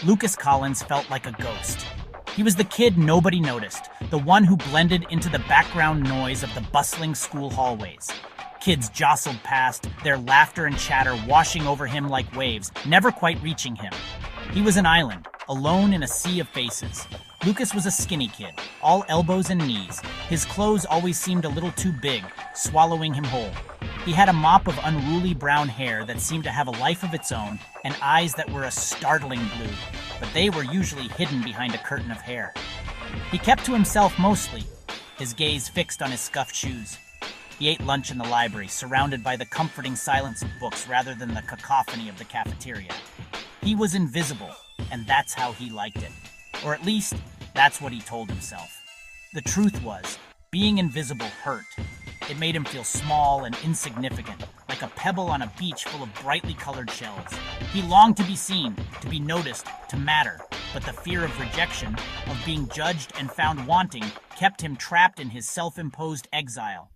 Lucas Collins felt like a ghost. He was the kid nobody noticed, the one who blended into the background noise of the bustling school hallways. Kids jostled past, their laughter and chatter washing over him like waves, never quite reaching him. He was an island, alone in a sea of faces. Lucas was a skinny kid, all elbows and knees. His clothes always seemed a little too big, swallowing him whole. He had a mop of unruly brown hair that seemed to have a life of its own, and eyes that were a startling blue, but they were usually hidden behind a curtain of hair. He kept to himself mostly, his gaze fixed on his scuffed shoes. He ate lunch in the library, surrounded by the comforting silence of books rather than the cacophony of the cafeteria. He was invisible, and that's how he liked it. Or at least, that's what he told himself. The truth was, being invisible hurt. It made him feel small and insignificant, like a pebble on a beach full of brightly colored shells. He longed to be seen, to be noticed, to matter, but the fear of rejection, of being judged and found wanting, kept him trapped in his self-imposed exile.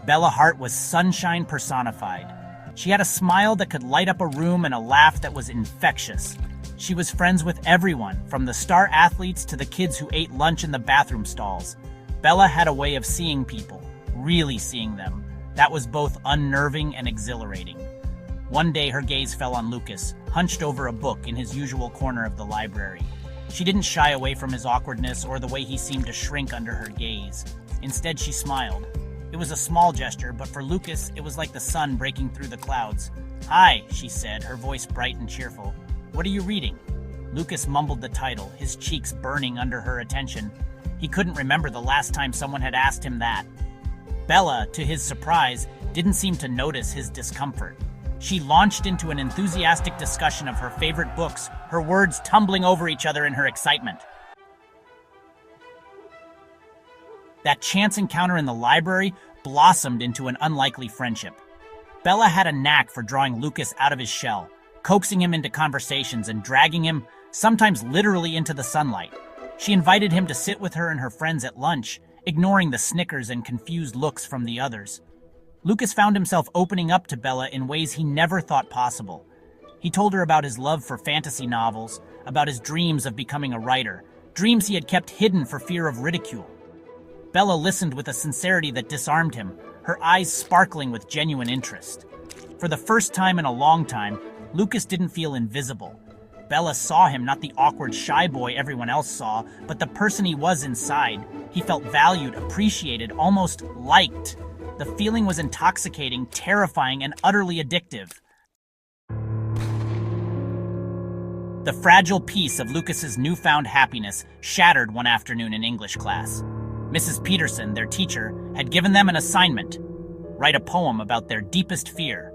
Bella Hart was sunshine personified. She had a smile that could light up a room and a laugh that was infectious. She was friends with everyone, from the star athletes to the kids who ate lunch in the bathroom stalls. Bella had a way of seeing people, really seeing them, that was both unnerving and exhilarating. One day her gaze fell on Lucas, hunched over a book in his usual corner of the library. She didn't shy away from his awkwardness or the way he seemed to shrink under her gaze. Instead, she smiled. It was a small gesture, but for Lucas, it was like the sun breaking through the clouds. "Hi," she said, her voice bright and cheerful. "What are you reading?" Lucas mumbled the title, his cheeks burning under her attention. He couldn't remember the last time someone had asked him that. Bella, to his surprise, didn't seem to notice his discomfort. She launched into an enthusiastic discussion of her favorite books, her words tumbling over each other in her excitement. That chance encounter in the library blossomed into an unlikely friendship. Bella had a knack for drawing Lucas out of his shell, coaxing him into conversations and dragging him, sometimes literally, into the sunlight. She invited him to sit with her and her friends at lunch, ignoring the snickers and confused looks from the others. Lucas found himself opening up to Bella in ways he never thought possible. He told her about his love for fantasy novels, about his dreams of becoming a writer, dreams he had kept hidden for fear of ridicule. Bella listened with a sincerity that disarmed him, her eyes sparkling with genuine interest. For the first time in a long time, Lucas didn't feel invisible. Bella saw him, not the awkward, shy boy everyone else saw, but the person he was inside. He felt valued, appreciated, almost liked. The feeling was intoxicating, terrifying, and utterly addictive. The fragile piece of Lucas's newfound happiness shattered one afternoon in English class. Mrs. Peterson, their teacher, had given them an assignment: write a poem about their deepest fear.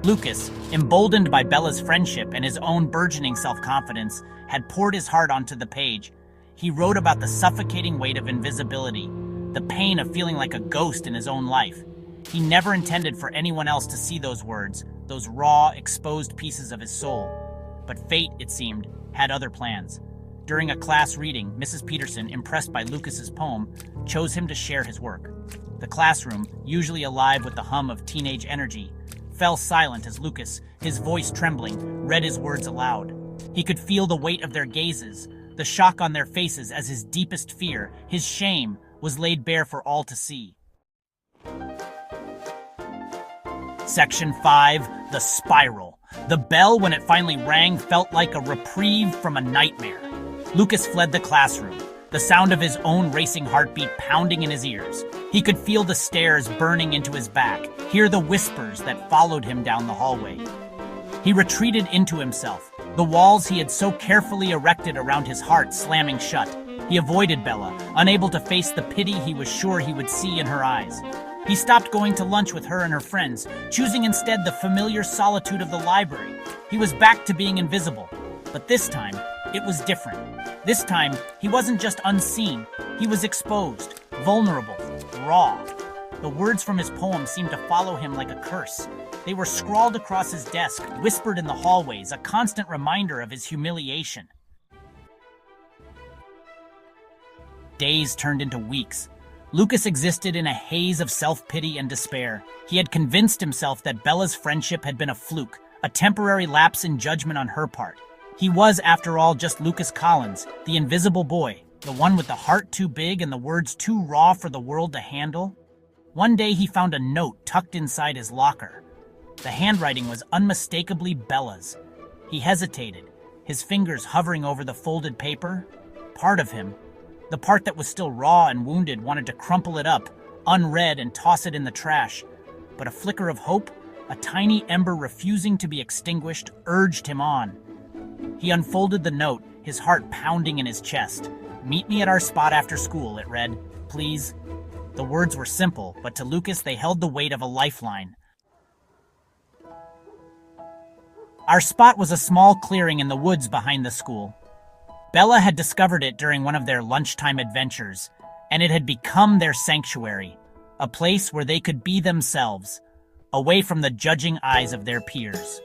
Lucas, emboldened by Bella's friendship and his own burgeoning self-confidence, had poured his heart onto the page. He wrote about the suffocating weight of invisibility, the pain of feeling like a ghost in his own life. He never intended for anyone else to see those words, those raw, exposed pieces of his soul. But fate, it seemed, had other plans. During a class reading, Mrs. Peterson, impressed by Lucas's poem, chose him to share his work. The classroom, usually alive with the hum of teenage energy, fell silent as Lucas, his voice trembling, read his words aloud. He could feel the weight of their gazes, the shock on their faces as his deepest fear, his shame, was laid bare for all to see. Section 5, The Spiral. The bell, when it finally rang, felt like a reprieve from a nightmare. Lucas fled the classroom, the sound of his own racing heartbeat pounding in his ears. He could feel the stares burning into his back, hear the whispers that followed him down the hallway. He retreated into himself, the walls he had so carefully erected around his heart slamming shut. He avoided Bella, unable to face the pity he was sure he would see in her eyes. He stopped going to lunch with her and her friends, choosing instead the familiar solitude of the library. He was back to being invisible. But this time, it was different. This time, he wasn't just unseen. He was exposed, vulnerable, raw. The words from his poem seemed to follow him like a curse. They were scrawled across his desk, whispered in the hallways, a constant reminder of his humiliation. Days turned into weeks. Lucas existed in a haze of self-pity and despair. He had convinced himself that Bella's friendship had been a fluke, A temporary lapse in judgment on her part. He was, after all, just Lucas Collins, the invisible boy, the one with the heart too big and the words too raw for the world to handle. One day he found a note tucked inside his locker. The handwriting was unmistakably Bella's. He hesitated, his fingers hovering over the folded paper. Part of him, the part that was still raw and wounded, wanted to crumple it up, unread, and toss it in the trash. But a flicker of hope, a tiny ember refusing to be extinguished, urged him on. He unfolded the note, his heart pounding in his chest. "Meet me at our spot after school," it read. "Please." The words were simple, but to Lucas they held the weight of a lifeline. Our spot was a small clearing in the woods behind the school. Bella had discovered it during one of their lunchtime adventures, and it had become their sanctuary, a place where they could be themselves, away from the judging eyes of their peers.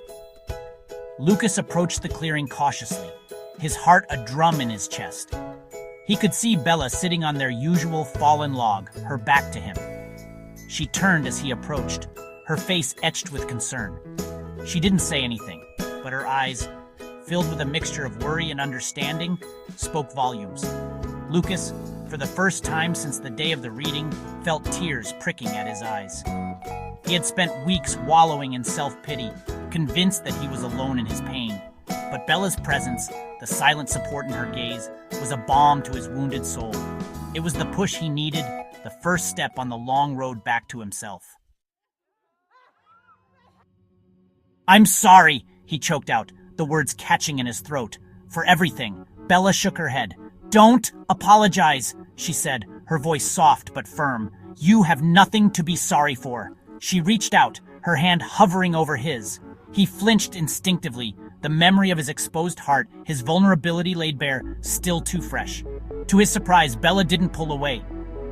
Lucas approached the clearing cautiously, his heart a drum in his chest. He could see Bella sitting on their usual fallen log, her back to him. She turned as he approached, her face etched with concern. She didn't say anything, but her eyes, filled with a mixture of worry and understanding, spoke volumes. Lucas, for the first time since the day of the reading, felt tears pricking at his eyes. He had spent weeks wallowing in self-pity, convinced that he was alone in his pain. But Bella's presence, the silent support in her gaze, was a balm to his wounded soul. It was the push he needed, the first step on the long road back to himself. "I'm sorry," he choked out, the words catching in his throat. "For everything." Bella shook her head. "Don't apologize," she said, her voice soft but firm. "You have nothing to be sorry for." She reached out, her hand hovering over his. He flinched instinctively, the memory of his exposed heart, his vulnerability laid bare, still too fresh. To his surprise, Bella didn't pull away.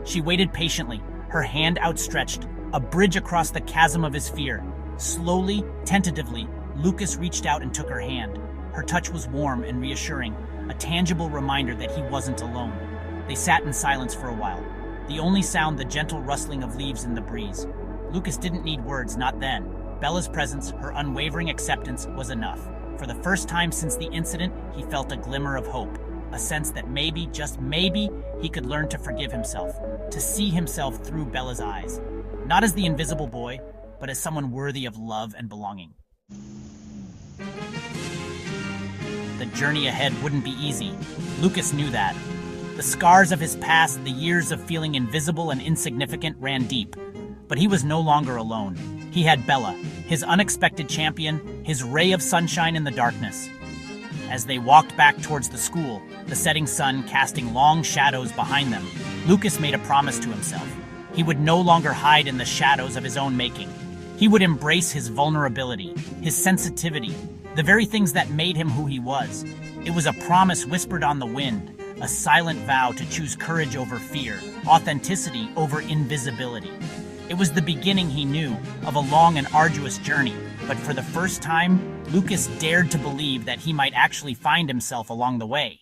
She waited patiently, her hand outstretched, a bridge across the chasm of his fear. Slowly, tentatively, Lucas reached out and took her hand. Her touch was warm and reassuring, a tangible reminder that he wasn't alone. They sat in silence for a while, the only sound the gentle rustling of leaves in the breeze. Lucas didn't need words, not then. Bella's presence, her unwavering acceptance, was enough. For the first time since the incident, he felt a glimmer of hope, a sense that maybe, just maybe, he could learn to forgive himself, to see himself through Bella's eyes. Not as the invisible boy, but as someone worthy of love and belonging. The journey ahead wouldn't be easy. Lucas knew that. The scars of his past, the years of feeling invisible and insignificant, ran deep. But he was no longer alone. He had Bella, his unexpected champion, his ray of sunshine in the darkness. As they walked back towards the school, the setting sun casting long shadows behind them, Lucas made a promise to himself. He would no longer hide in the shadows of his own making. He would embrace his vulnerability, his sensitivity, the very things that made him who he was. It was a promise whispered on the wind, a silent vow to choose courage over fear, authenticity over invisibility. It was the beginning, he knew, of a long and arduous journey, but for the first time, Lucas dared to believe that he might actually find himself along the way.